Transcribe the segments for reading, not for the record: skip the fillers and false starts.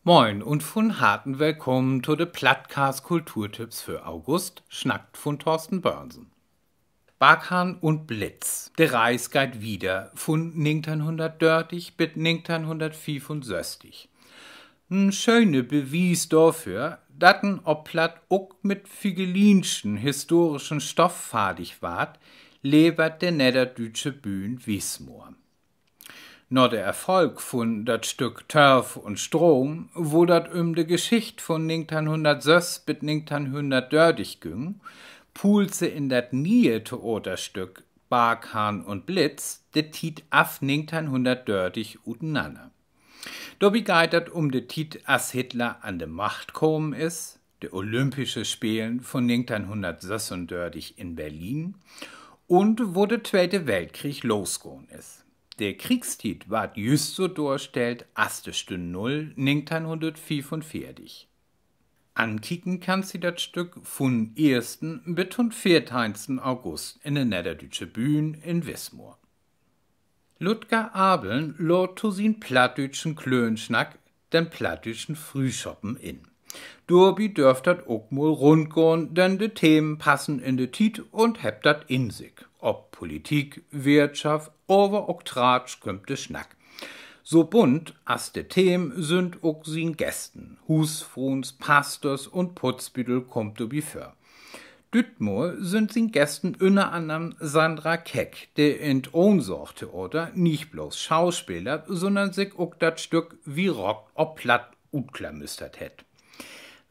Moin und von harten Willkommen zu de Plattcast Kulturtipps für August, schnackt von Thorsten Börnsen. Barkhahn und Blitz, der Reis geht wieder, von 1930 bis 1965. Ein schöne Bewies dafür, dass ein Oplatt auch mit figelinschen historischen Stoff fadig ward, lebert der niederdeutsche Bühn Wiesmoor. Nur der Erfolg von dat Stück Turf und Strom, wo dat de Geschicht von 1906 bis 1930 ging, pulse in dat nie Theaterstück Barkhahn und Blitz de Tit af 1930 uteinander. Dabei geht dat de Tit, as Hitler an de Macht kommen is, de Olympische Spielen von 1936 in Berlin und wo der Zweite Weltkrieg losgegangen ist. Der Kriegstiet ward just so durchstellt as de Stünd 0 1945. Ankicken kannst sie dat Stück von 1. bis zum 14. August in der niederdeutsche Bühn in Wiesmoor. Ludger Abeln lot zu sin plattdütschen Klönschnack den plattdütschen Frühschoppen in. Dorbi dürft dat ook mal rundgehen, denn de Themen passen in de Tiet und hebt dat in sich. Ob Politik, Wirtschaft, aber auch Tratsch kümmt de Schnack. So bunt as de Themen sind ook sin Gästen. Husfruns, Pastors und Putzbüttel kommt dobi für. Dütmol sind sin Gästen unter anderem Sandra Keck, der in Ohnsorgtheater nicht bloß Schauspieler, sondern sich ook dat Stück wie Rock ob platt utklamüstert het.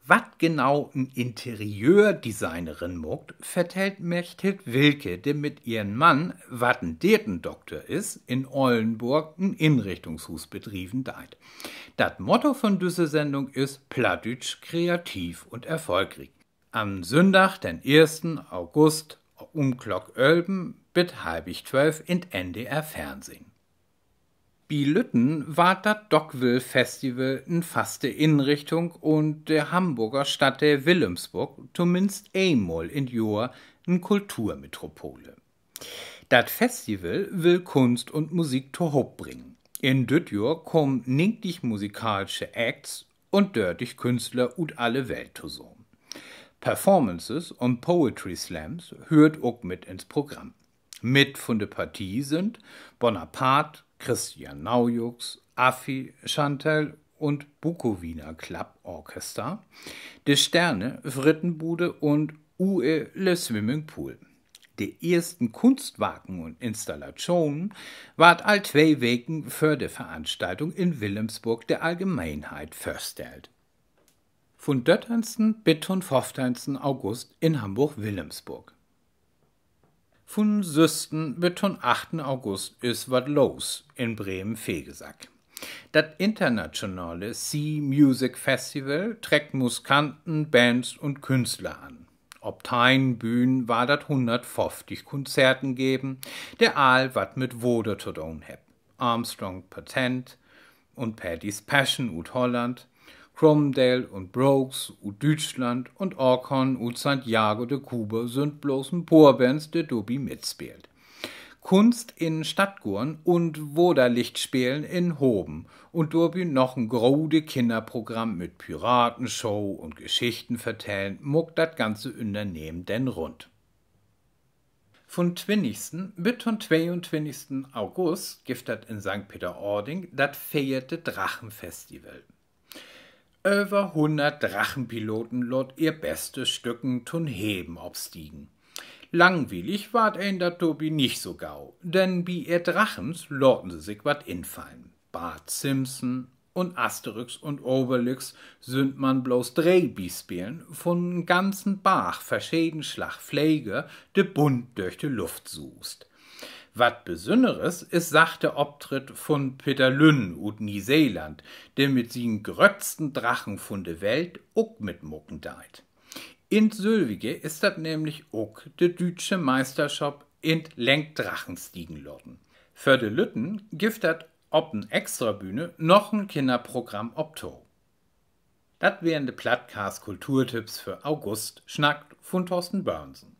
Wat genau ein Interieurdesignerin mogt, vertellt Mechthild Wilke, der mit ihrem Mann, wat ein Detendoktor is, in Eulenburg ein Inrichtungshus betrieben deit. Dat Motto von düsse Sendung ist plattdütsch, kreativ und erfolgreich. Am Sonntag, den 1. August, Klock 11 bis 11:30 in NDR Fernsehen. Bi Lütten war dat Dockville Festival n faste Innenrichtung und der Hamburger Stadt der Wilhelmsburg zumindest einmal in Jahr n Kulturmetropole. Dat Festival will Kunst und Musik to Hoop bringen. In düt Jahr kommen 90 musikalische Acts und dörtig Künstler ut alle Welt zusammen. Performances und Poetry Slams hört ook mit ins Programm. Mit von der Partie sind Bonaparte, Christian Naujux, Affi, Chantal und Bukowina Club Orchester, De Sterne, Frittenbude und UE Le Swimming Pool. Die ersten Kunstwagen und Installationen ward all 2 Wochen für die Veranstaltung in Wilhelmsburg der Allgemeinheit vorstellt. Von 13. bis zum 15. August in Hamburg-Wilhelmsburg. Von 6. bis zum 8. August ist wat los in Bremen-Vegesack. Das internationale Sea Music Festival trägt Musikanten, Bands und Künstler an. Ob tein Bühnen war dat 150 Konzerten geben, der all wat mit Wode zu tun heb. Armstrong Patent und Paddy's Passion ut Holland, Cromdale und Brooks ut Deutschland und Orkhon ut Santiago de Cuba sind bloß ein paar Bands, der dobi mitspielt. Kunst in Stadtguren und Woderlichtspielen in Hoben und dobi noch ein grode Kinderprogramm mit Piratenshow und Geschichten vertellen, muckt dat ganze Unternehmen denn rund. Von 20. bis zum 22. August gibt dat in St. Peter-Ording dat feierte Drachenfestival. Über 100 Drachenpiloten lot ihr bestes Stücken tun Heben obstiegen. Langweilig ward ein dat dobi nicht so gau, denn bi ihr Drachens loten sie sich wat infallen. Bart Simpson und Asterix und Obelix sind man bloß Drehbispielen von ganzen Bach verschieden Schlag Pflege, de bunt durch die Luft suchst. Wat Besonderes ist sachte Optritt von Peter Lünn ut Neuseeland, der mit sin grötzten Drachen von der Welt ook mitmucken deit. In Sülwige ist dat nämlich ook de dütsche Meisterschaft in Lenkdrachenstiegenlotten. Für de Lütten gibt dat ob n Extrabühne noch ein Kinderprogramm obto. Dat wären de Plattcast Kulturtipps für August, schnackt von Thorsten Börnsen.